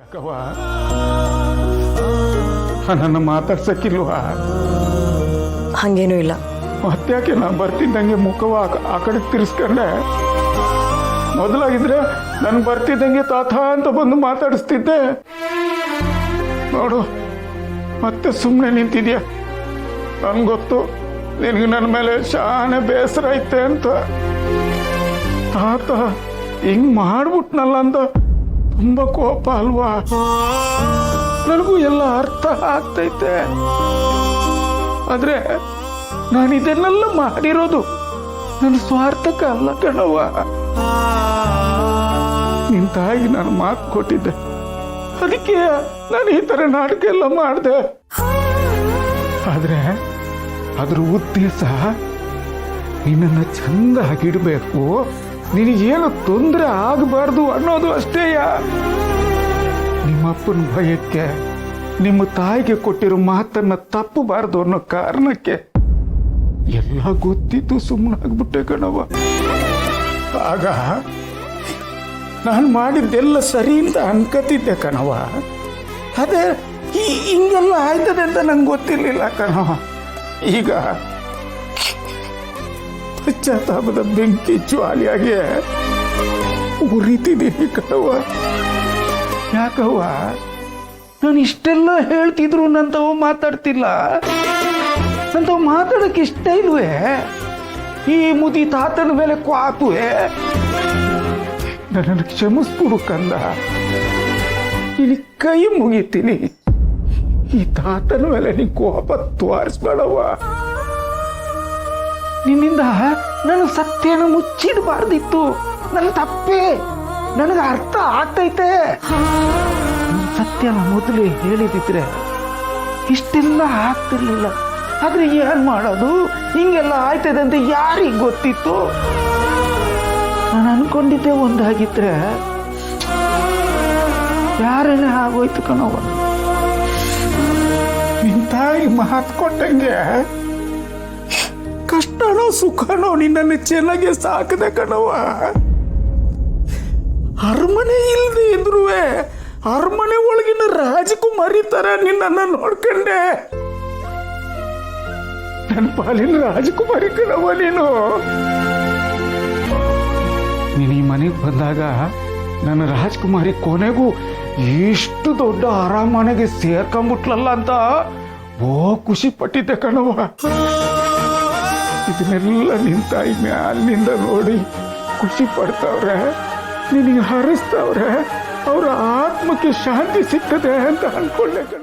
ಯಾಕವ್ವ ನನ್ನ ಮಾತಾಡ್ಸಕ್ಕಿಲ್ವಾ? ಹಂಗೇನೂ ಇಲ್ಲ. ಮತ್ತ್ಯಾಕೆ ನಾ ಬರ್ತಿದ್ದಂಗೆ ಮುಖವ ಆ ಕಡೆ ತಿರ್ಸ್ಕೊಂಡೆ? ಮೊದಲಾಗಿದ್ರೆ ನನ್ ಬರ್ತಿದ್ದಂಗೆ ತಾತ ಅಂತ ಬಂದು ಮಾತಾಡಿಸ್ತಿದ್ದೆ. ನೋಡು ಮತ್ತೆ ಸುಮ್ಮನೆ ನಿಂತಿದ್ಯಾ. ನನ್ಗೊತ್ತು ನಿನಗೆ ನನ್ನ ಮೇಲೆ ಶಾನೆ ಬೇಸರ ಐತೆ ಅಂತ. ತಾತ ಹಿಂಗ್ ಮಾಡ್ಬಿಟ್ನಲ್ಲ ಅಂತ ತುಂಬಾ ಕೋಪ ಅಲ್ವಾ? ನನಗೂ ಎಲ್ಲ ಅರ್ಥ ಆಗ್ತೈತೆ. ಆದ್ರೆ ನಾನು ಇದನ್ನೆಲ್ಲ ಮಾಡಿರೋದು ನನ್ನ ಸ್ವಾರ್ಥಕ್ಕೆ ಅಲ್ಲ ಕಣವ್ವ. ನಿನ್ ತಾಯಿಗೆ ನಾನು ಮಾತು ಕೊಟ್ಟಿದ್ದೆ, ಅದಕ್ಕೆ ನಾನು ಈ ತರ ನಾಟಕ ಎಲ್ಲ ಮಾಡಿದೆ. ಆದ್ರೆ ಅದ್ರ ಉದ್ದೇಶ ನಿನ್ನನ್ನು ಚಂದಾಗಿಡ್ಬೇಕು, ನಿನಗೇನು ತೊಂದರೆ ಆಗಬಾರ್ದು ಅನ್ನೋದು ಅಷ್ಟೇಯ. ನಿಮ್ಮಪ್ಪನ ಭಯಕ್ಕೆ ನಿಮ್ಮ ತಾಯಿಗೆ ಕೊಟ್ಟಿರೋ ಮಾತನ್ನ ತಪ್ಪಬಾರ್ದು ಅನ್ನೋ ಕಾರಣಕ್ಕೆ ಎಲ್ಲ ಗೊತ್ತಿದ್ದು ಸುಮ್ಮನಾಗ್ಬಿಟ್ಟೆ ಕಣವ. ಆಗ ನಾನು ಮಾಡಿದ್ದೆಲ್ಲ ಸರಿ ಅಂತ ಅನ್ಕತಿದ್ದೆ ಕಣವ. ಅದೇ ಹಿಂಗೆಲ್ಲ ಆಯ್ತದೆ ಅಂತ ನಂಗೆ ಗೊತ್ತಿರ್ಲಿಲ್ಲ ಕಣವ. ಈಗ ಪಶ್ಚಾತ್ತಾಪದ ಬೆಂಕಿ ಜ್ವಾಲಿಯಾಗಿ ಉರಿತಿದ್ದೀನಿ ಕಣವ. ಯಾಕವ್ವ ನಾನು ಇಷ್ಟೆಲ್ಲ ಹೇಳ್ತಿದ್ರು ನಂತವ ಮಾತಾಡ್ತಿಲ್ಲ? ನಂತವ ಮಾತಾಡಕ್ಕೆ ಇಷ್ಟ ಇಲ್ವೇ? ಈ ಮುದಿ ತಾತನ ಮೇಲೆ ಕ್ವಾಪುವೆ. ನನ್ನನ್ನು ಕ್ಷಮಿಸ್ಬಿಡು ಕಂದ, ಇಲ್ಲಿ ಕೈ ಮುಗಿತೀನಿ. ಈ ತಾತನ ಮೇಲೆ ನೀ ಕೋಪ ತೋರಿಸ್ಬೇಡವ್ವ. ನಿನ್ನಿಂದ ನಾನು ಸತ್ಯನ ಮುಚ್ಚಿಡಬಾರ್ದಿತ್ತು. ನನ್ನ ತಪ್ಪೇ, ನನಗೆ ಅರ್ಥ ಆಗ್ತೈತೆ. ಸತ್ಯನ ಮೊದಲೇ ಹೇಳಿದಿದ್ರೆ ಇಷ್ಟೆಲ್ಲ ಆಗ್ತಿರ್ಲಿಲ್ಲ. ಆದ್ರೆ ಏನ್ ಮಾಡೋದು, ಹಿಂಗೆಲ್ಲ ಆಯ್ತದೆ ಅಂತ ಯಾರಿಗೆ ಗೊತ್ತಿತ್ತು? ನಾನು ಅನ್ಕೊಂಡಿದ್ದೆ ಒಂದಾಗಿದ್ರೆ ಯಾರೇನೇ ಆಗೋಯ್ತು ಕಣವ. ನಿನ್ ತಾಯಿ ಮಾತು ಕೊಟ್ಟಂಗೆ ಕಷ್ಟನೋ ಸುಖನೋ ನಿನ್ನನ್ನು ಚೆನ್ನಾಗಿ ಸಾಕದೆ ಕಣವ. ಅರಮನೆ ಇಲ್ದೆ ಇದ್ರು ಅರಮನೆ ಒಳಗಿನ ರಾಜಕುಮಾರಿ ತರ ನಿನ್ನನ್ನು ನೋಡ್ಕೊಂಡೆ. ನನ್ನ ಪಾಲಿನ ರಾಜಕುಮಾರಿ ಕಣವ ನೀನು. ನೀನು ಈ ಮನೆಗೆ ಬಂದಾಗ ನನ್ನ ರಾಜಕುಮಾರಿ ಕೊನೆಗೂ ಎಷ್ಟು ದೊಡ್ಡ ಅರಮನೆಗೆ ಸೇರ್ಕೊಂಡ್ಬಿಟ್ಲಲ್ಲ ಅಂತ ಖುಷಿ ಪಟ್ಟಿದ್ದೆ ಕಣವ. ಇದನ್ನೆಲ್ಲ ನಿನ್ ತಾಯಿ ಮ್ಯಾಲಿನಿಂದ ನೋಡಿ ಖುಷಿ ಪಡ್ತಾವ್ರೆ, ನಿನಗೆ ಹರಿಸ್ತಾವ್ರೆ. ಅವರ ಆತ್ಮಕ್ಕೆ ಶಾಂತಿ ಸಿಗ್ತದೆ ಅಂತ ಅನ್ಕೊಳ್ಳೆ ಕಣ.